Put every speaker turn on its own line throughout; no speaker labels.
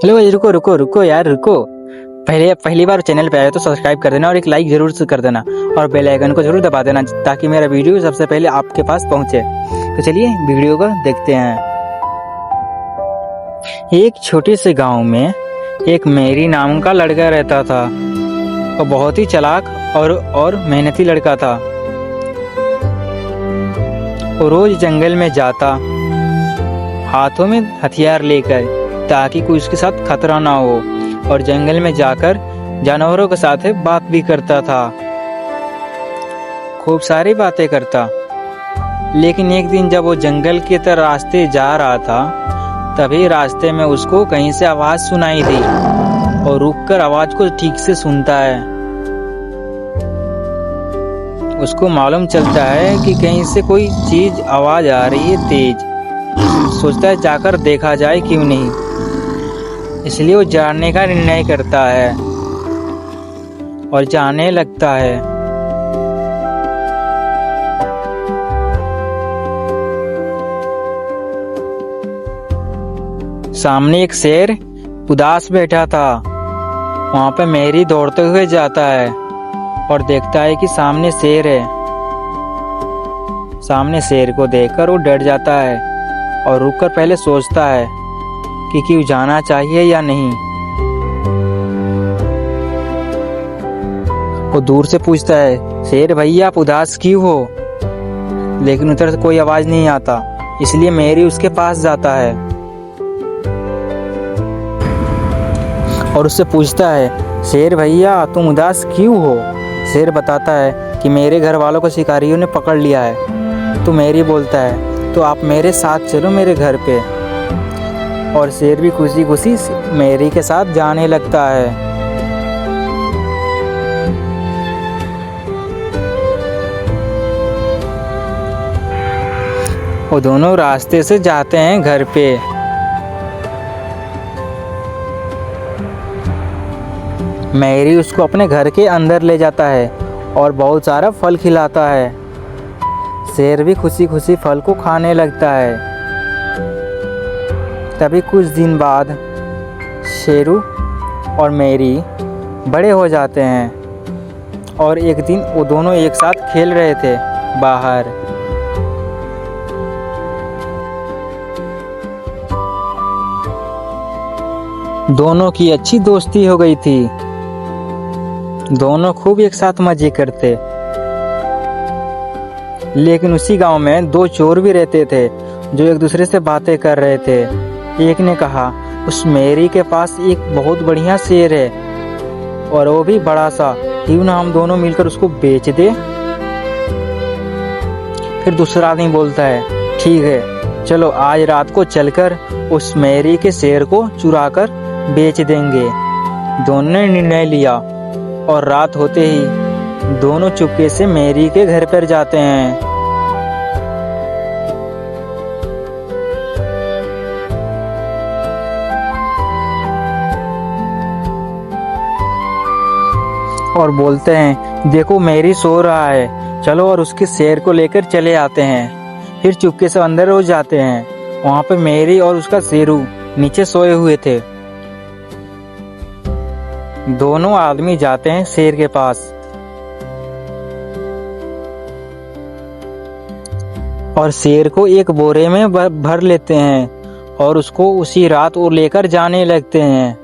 Hello भाई, रुको रुको रुको यार रुको। पहली बार चैनल पे आए तो सब्सक्राइब कर देना और एक लाइक जरूर से कर देना और बेल आइकन को जरूर दबा देना ताकि मेरा वीडियो सबसे पहले आपके पास पहुंचे। तो चलिए वीडियो को देखते हैं। एक छोटे से गांव में एक मेरी नाम का लड़का रहता था। वो बहुत ही चालाक और मेहनती लड़का था। वो रोज जंगल में जाता, हाथों में हथियार लेकर, ताकि कोई उसके साथ खतरा ना हो, और जंगल में जाकर जानवरों के साथ बात भी करता था। खूब सारी बातें करता। लेकिन एक दिन जब वो जंगल के तरफ रास्ते जा रहा था, तभी रास्ते में उसको कहीं से आवाज सुनाई दी और रुककर आवाज को ठीक से सुनता है। उसको मालूम चलता है कि कहीं से कोई चीज आवाज आ रही है तेज। सोचता है जाकर देखा जाए क्यों नहीं। इसलिए वो जाने का निर्णय करता है और जाने लगता है। सामने एक शेर उदास बैठा था। वहां पे मेरी दौड़ते हुए जाता है और देखता है कि सामने शेर है। सामने शेर को देखकर वो डर जाता है और रुककर पहले सोचता है कि क्यों जाना चाहिए या नहीं। वो दूर से पूछता है, शेर भैया आप उदास क्यों हो? लेकिन उधर से कोई आवाज नहीं आता। इसलिए मेरी उसके पास जाता है और उससे पूछता है, शेर भैया तुम उदास क्यों हो? शेर बताता है कि मेरे घर वालों को शिकारियों ने पकड़ लिया है। तो मेरी बोलता है, तो आप मेरे साथ चलो मेरे घर पे। और शेर भी खुशी खुशी मेरी के साथ जाने लगता है। वो दोनों रास्ते से जाते हैं घर पे। मैरी उसको अपने घर के अंदर ले जाता है और बहुत सारा फल खिलाता है। शेर भी खुशी खुशी फल को खाने लगता है। तभी कुछ दिन बाद शेरू और मेरी बड़े हो जाते हैं और एक दिन वो दोनों एक साथ खेल रहे थे बाहर। दोनों की अच्छी दोस्ती हो गई थी। दोनों खूब एक साथ मजे करते। लेकिन उसी गांव में दो चोर भी रहते थे जो एक दूसरे से बातें कर रहे थे। एक ने कहा, उस मेरी के पास एक बहुत बढ़िया शेर है और वो भी बड़ा सा, क्यों ना हम दोनों मिलकर उसको बेच दे। फिर दूसरा आदमी बोलता है, ठीक है चलो आज रात को चलकर उस मेरी के शेर को चुराकर बेच देंगे। दोनों ने निर्णय लिया और रात होते ही दोनों चुपके से मेरी के घर पर जाते हैं। और बोलते हैं, देखो मेरी सो रहा है, चलो और उसके शेर को लेकर चले आते हैं। फिर चुपके से अंदर हो जाते हैं। वहां पे मेरी और उसका शेरू नीचे सोए हुए थे। दोनों आदमी जाते हैं शेर के पास और शेर को एक बोरे में भर लेते हैं और उसको उसी रात वो लेकर जाने लगते हैं।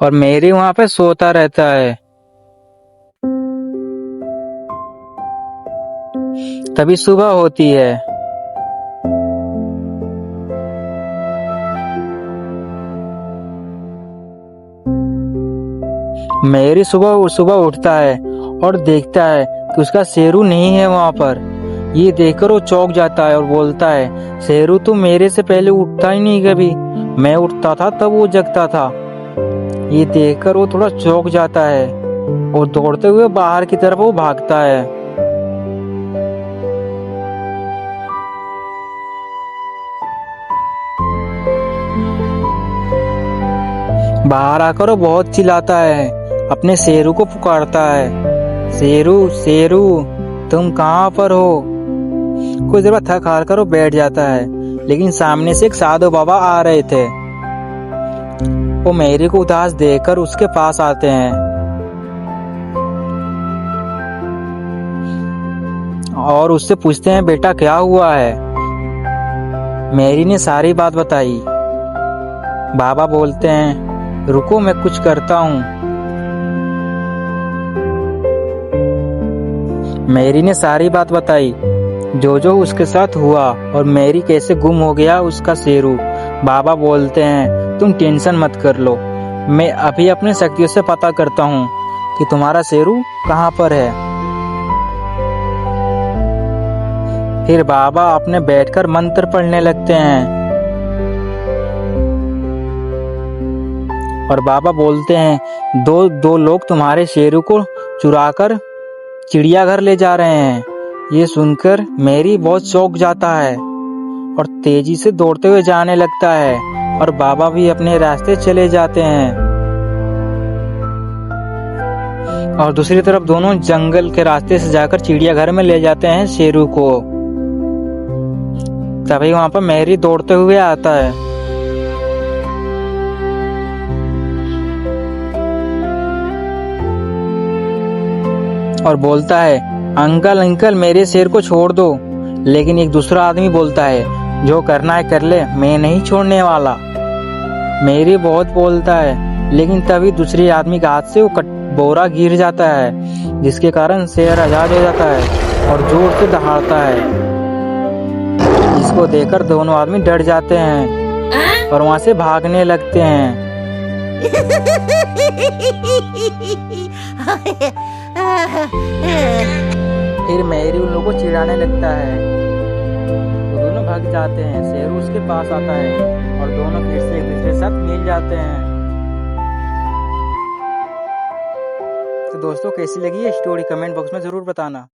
और मेरी वहां पे सोता रहता है। तभी सुबह होती है। मेरी सुबह उठता है और देखता है कि उसका शेरू नहीं है वहां पर। ये देखकर वो चौंक जाता है और बोलता है, शेरू तो मेरे से पहले उठता ही नहीं कभी। मैं उठता था तब वो जगता था। ये देखकर वो थोड़ा चौंक जाता है और दौड़ते हुए बाहर की तरफ वो भागता है। बाहर आकर वो बहुत चिल्लाता है, अपने शेरू को पुकारता है शेरू शेरू तुम कहाँ पर हो। कुछ देर बाद थक हार कर वो बैठ जाता है, लेकिन सामने से एक साधु बाबा आ रहे थे। वो मेरी को उदास देखकर उसके पास आते हैं और उससे पूछते हैं, बेटा क्या हुआ है। मेरी ने सारी बात बताई। बाबा बोलते हैं, रुको मैं कुछ करता हूँ। मेरी ने सारी बात बताई, जो उसके साथ हुआ और मेरी कैसे गुम हो गया उसका शेरू। बाबा बोलते हैं, तुम टेंशन मत कर लो, मैं अभी अपने शक्तियों से पता करता हूँ कि तुम्हारा शेरू कहाँ पर है। फिर बाबा अपने बैठकर मंत्र पढ़ने लगते हैं और बाबा बोलते हैं, दो लोग तुम्हारे शेरू को चुराकर चिड़ियाघर ले जा रहे हैं। ये सुनकर मेरी बहुत चौंक जाता है और तेजी से दौड़ते हुए जाने लगता है और बाबा भी अपने रास्ते चले जाते हैं। और दूसरी तरफ दोनों जंगल के रास्ते से जाकर चिड़ियाघर में ले जाते हैं शेरू को। तभी वहां पर मैरी दौड़ते हुए आता है और बोलता है, अंकल मेरे शेर को छोड़ दो। लेकिन एक दूसरा आदमी बोलता है, जो करना है कर ले, मैं नहीं छोड़ने वाला। मेरी बहुत बोलता है, लेकिन तभी दूसरे आदमी के हाथ से वो बोरा गिर जाता है, जिसके कारण शेर आजाद हो जाता है और जोर से दहाड़ता है। जिसको देखकर दोनों आदमी डर जाते हैं और वहां से भागने लगते हैं। फिर मैरी उन लोगों को चिढ़ाने लगता है। वो दोनों भाग जाते हैं। शेरू उसके पास आता है और दोनों फिर से एक दूसरे के साथ मिल जाते हैं। तो दोस्तों कैसी लगी ये स्टोरी कमेंट बॉक्स में जरूर बताना।